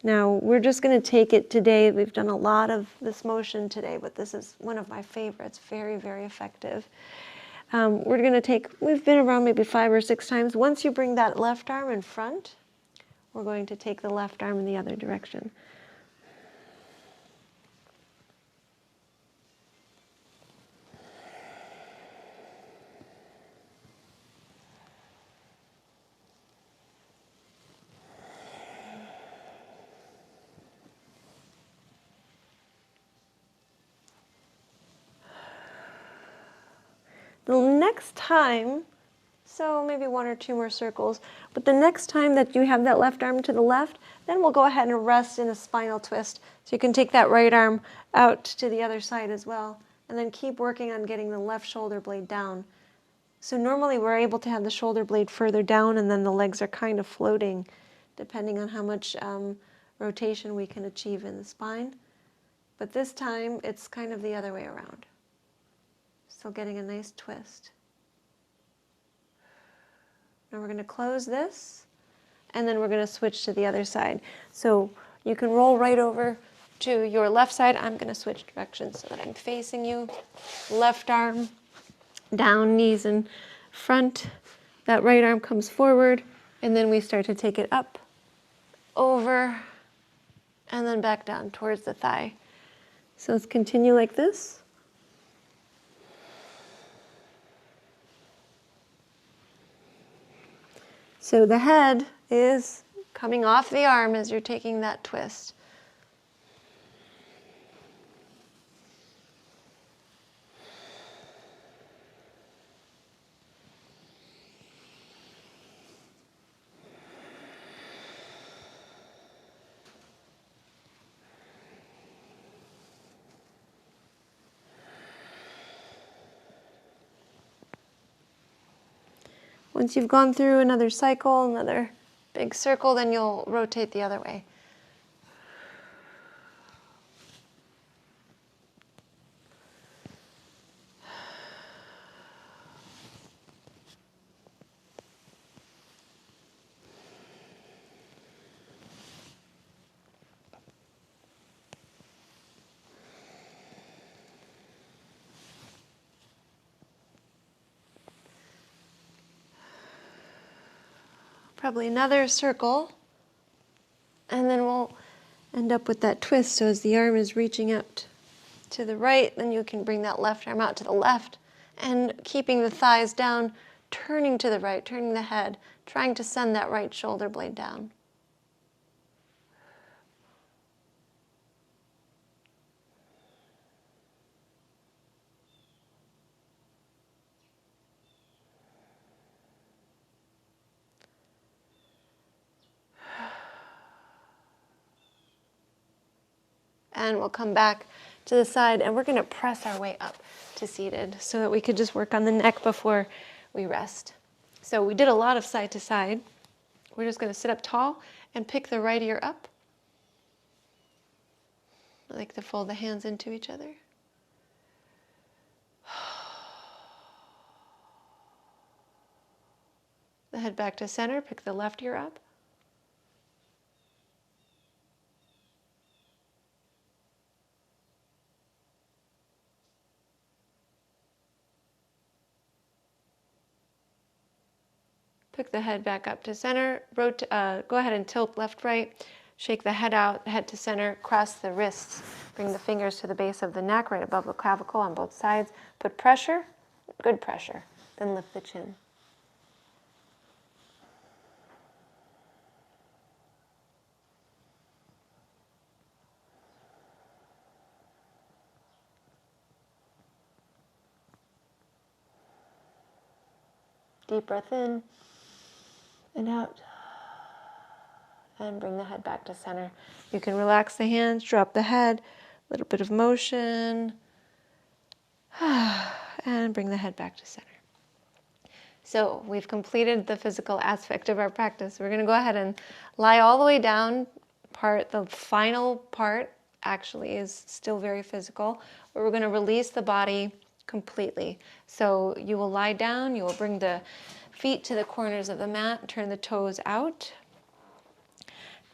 B: Now, we're just going to take it today. We've done a lot of this motion today, but this is one of my favorites. Very, very effective. We're going to take, we've been around maybe 5 or 6 times. Once you bring that left arm in front, we're going to take the left arm in the other direction. next time, so maybe 1 or 2 more circles, but the next time that you have that left arm to the left, then we'll go ahead and rest in a spinal twist. So you can take that right arm out to the other side as well, and then keep working on getting the left shoulder blade down. So normally we're able to have the shoulder blade further down, and then the legs are kind of floating, depending on how much rotation we can achieve in the spine. But this time it's kind of the other way around. Still getting a nice twist. Now we're going to close this, and then we're going to switch to the other side. So you can roll right over to your left side. I'm going to switch directions so that I'm facing you. Left arm down, knees in front. That right arm comes forward, and then we start to take it up, over, and then back down towards the thigh. So let's continue like this. So the head is coming off the arm as you're taking that twist. Once you've gone through another cycle, another big circle, then you'll rotate the other way. Probably another circle, and then we'll end up with that twist. So as the arm is reaching out to the right, then you can bring that left arm out to the left, and keeping the thighs down, turning to the right, turning the head, trying to send that right shoulder blade down. And we'll come back to the side, and we're going to press our way up to seated so that we could just work on the neck before we rest. So we did a lot of side to side. We're just going to sit up tall and pick the right ear up. I like to fold the hands into each other. The head back to center, pick the left ear up. Pick the head back up to center. Go ahead and tilt left, right. Shake the head out, head to center. Cross the wrists. Bring the fingers to the base of the neck, right above the clavicle on both sides. Put pressure, good pressure. Then lift the chin. Deep breath in and out. And bring the head back to center. You can relax the hands, drop the head, a little bit of motion. And bring the head back to center. So we've completed the physical aspect of our practice. We're going to go ahead and lie all the way down. The final part actually is still very physical, but we're going to release the body completely. So you will lie down, you will bring the feet to the corners of the mat, turn the toes out,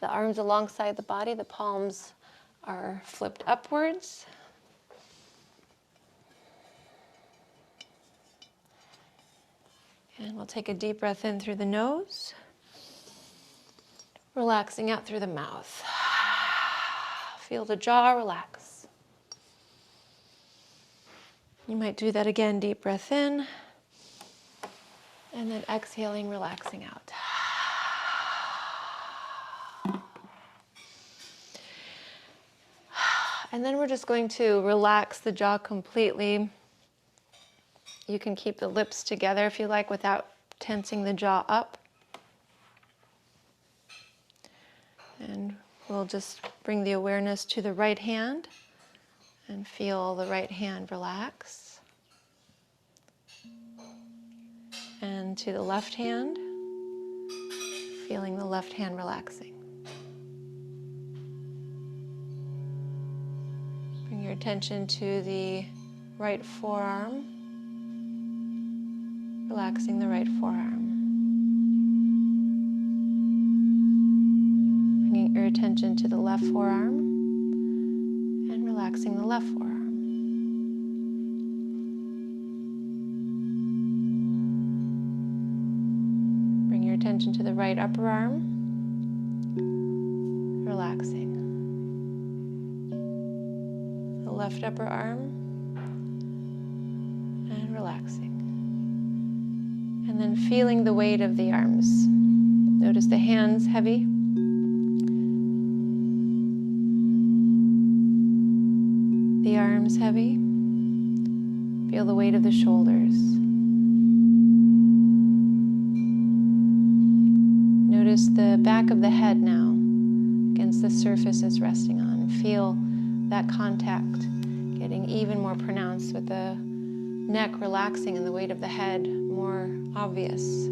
B: the arms alongside the body, the palms are flipped upwards. And we'll take a deep breath in through the nose, relaxing out through the mouth. Feel the jaw relax. You might do that again, deep breath in, and then exhaling, relaxing out. And then we're just going to relax the jaw completely.
A: You can keep the lips together if you like without tensing the jaw up. And we'll just bring the awareness to the right hand and feel the right hand relax. And to the left hand, feeling the left hand relaxing. Bring your attention to the right forearm, relaxing the right forearm. Bringing your attention to the left forearm and relaxing the left forearm. Bring your attention to the right upper arm, relaxing. The left upper arm and relaxing. And then feeling the weight of the arms. Notice the hands heavy. The arms heavy. Feel the weight of the shoulders. Notice the back of the head now against the surface it's resting on. Feel that contact getting even more pronounced with the neck relaxing and the weight of the head more obvious.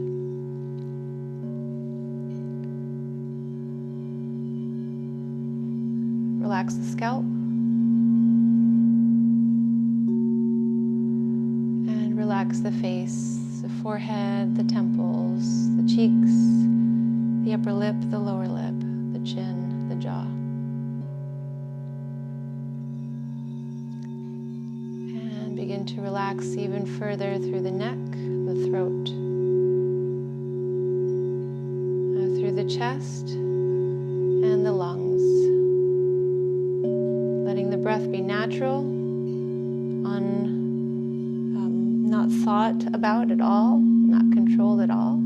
A: Relax the scalp. And relax the face, the forehead, the temples, the cheeks, the upper lip, the lower lip, the chin, the jaw. And begin to relax even further through the neck, the throat, through the chest and the lungs. Letting the breath be natural, not thought about at all, not controlled at all,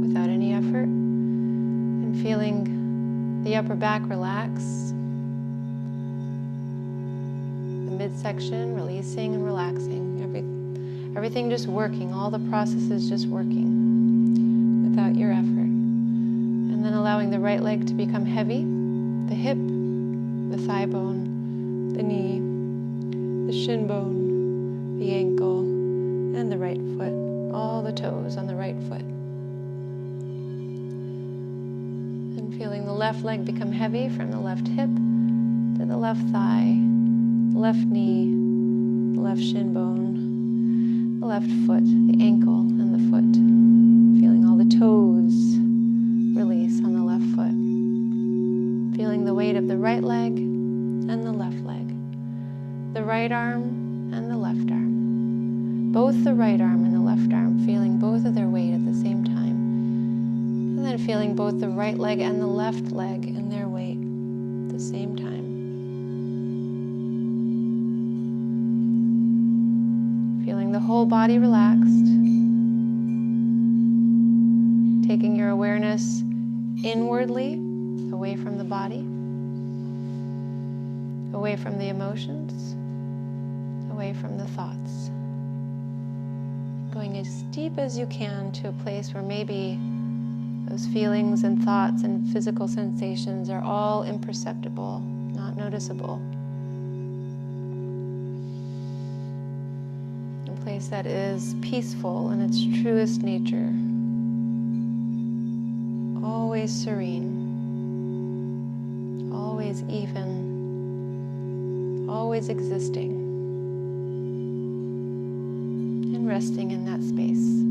A: without any effort. And feeling the upper back relax, the midsection releasing and relaxing, everything just working, all the processes just working without your effort. And then allowing the right leg to become heavy, the hip, the thigh bone, the knee, the shin bone, the ankle, and the right foot, all the toes on the right foot. And feeling the left leg become heavy from the left hip to the left thigh, the left knee, the left shin bone, the left foot, the ankle, and the foot. Feeling all the toes release on the left foot. Feeling the weight of the right leg and the left leg, the right arm and the left arm, both the right arm and the left arm, feeling both of their weight at the same time, and then feeling both the right leg and the left leg and their weight at the same time. Feeling the whole body relaxed, taking your awareness inwardly, away from the body, away from the emotions, away from the thoughts. Going as deep as you can to a place where maybe those feelings and thoughts and physical sensations are all imperceptible, not noticeable. A place that is peaceful in its truest nature, always serene, always even, always existing, and resting in that space.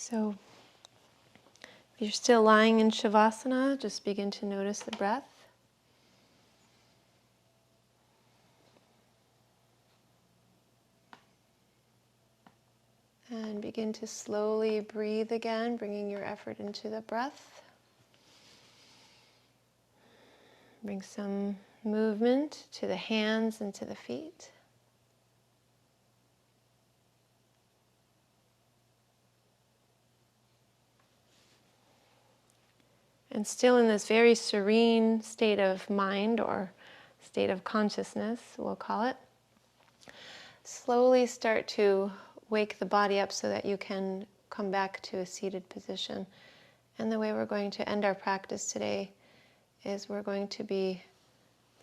A: So if you're still lying in Shavasana, just begin to notice the breath. And begin to slowly breathe again, bringing your effort into the breath. Bring some movement to the hands and to the feet. And still in this very serene state of mind, or state of consciousness, we'll call it, slowly start to wake the body up so that you can come back to a seated position. And the way we're going to end our practice today is we're going to be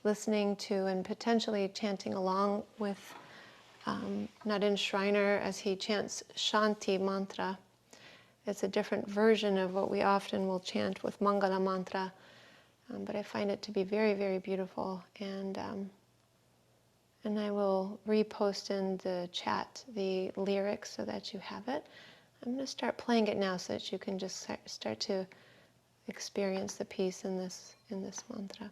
A: listening to and potentially chanting along with Naren Schreiner as he chants Shanti Mantra. It's a different version of what we often will chant with Mangalam mantra, but I find it to be very, very beautiful. And I will repost in the chat the lyrics so that you have it. I'm going to start playing it now so that you can just start to experience the peace in this mantra.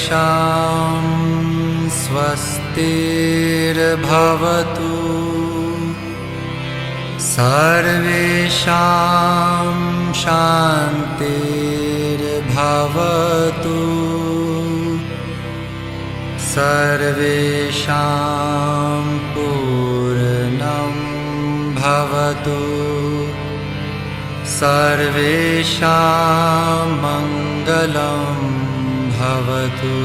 C: Sarveśām svastir bhavatu, sarveśām śāntir bhavatu, sarveśām pūrnam bhavatu, sarveśām maṇgalam bhavatu.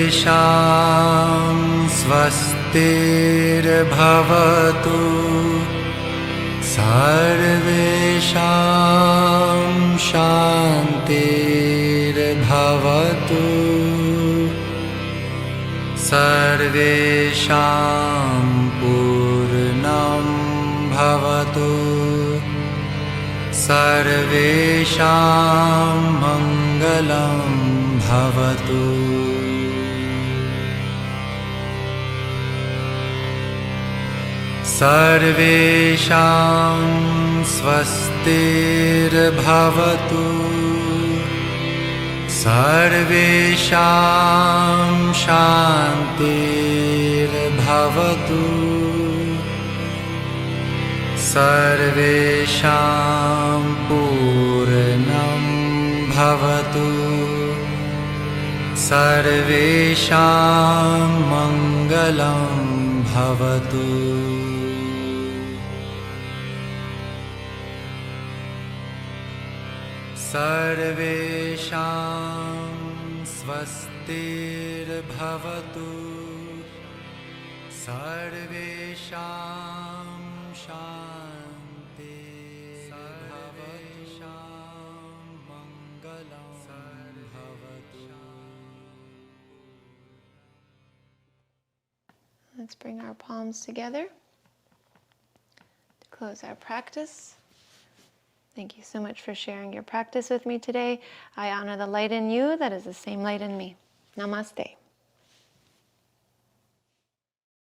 C: Sarveśām svastir bhavatu, sarveśām śāntir bhavatu, sarveśām pūrnam bhavatu, sarveśām maṇgalam bhavatu. Sarveśām svastir bhavatu, sarveśām śāntir bhavatu, sarveśām pūrnam bhavatu, sarveśām maṇgalam bhavatu. Sarveśām svastir bhavatu, sarveśām śāntir bhavatu, maṇgalam bhavatu.
A: Let's bring our palms together to close our practice. Thank you so much for sharing your practice with me today. I honor the light in you that is the same light in me. Namaste.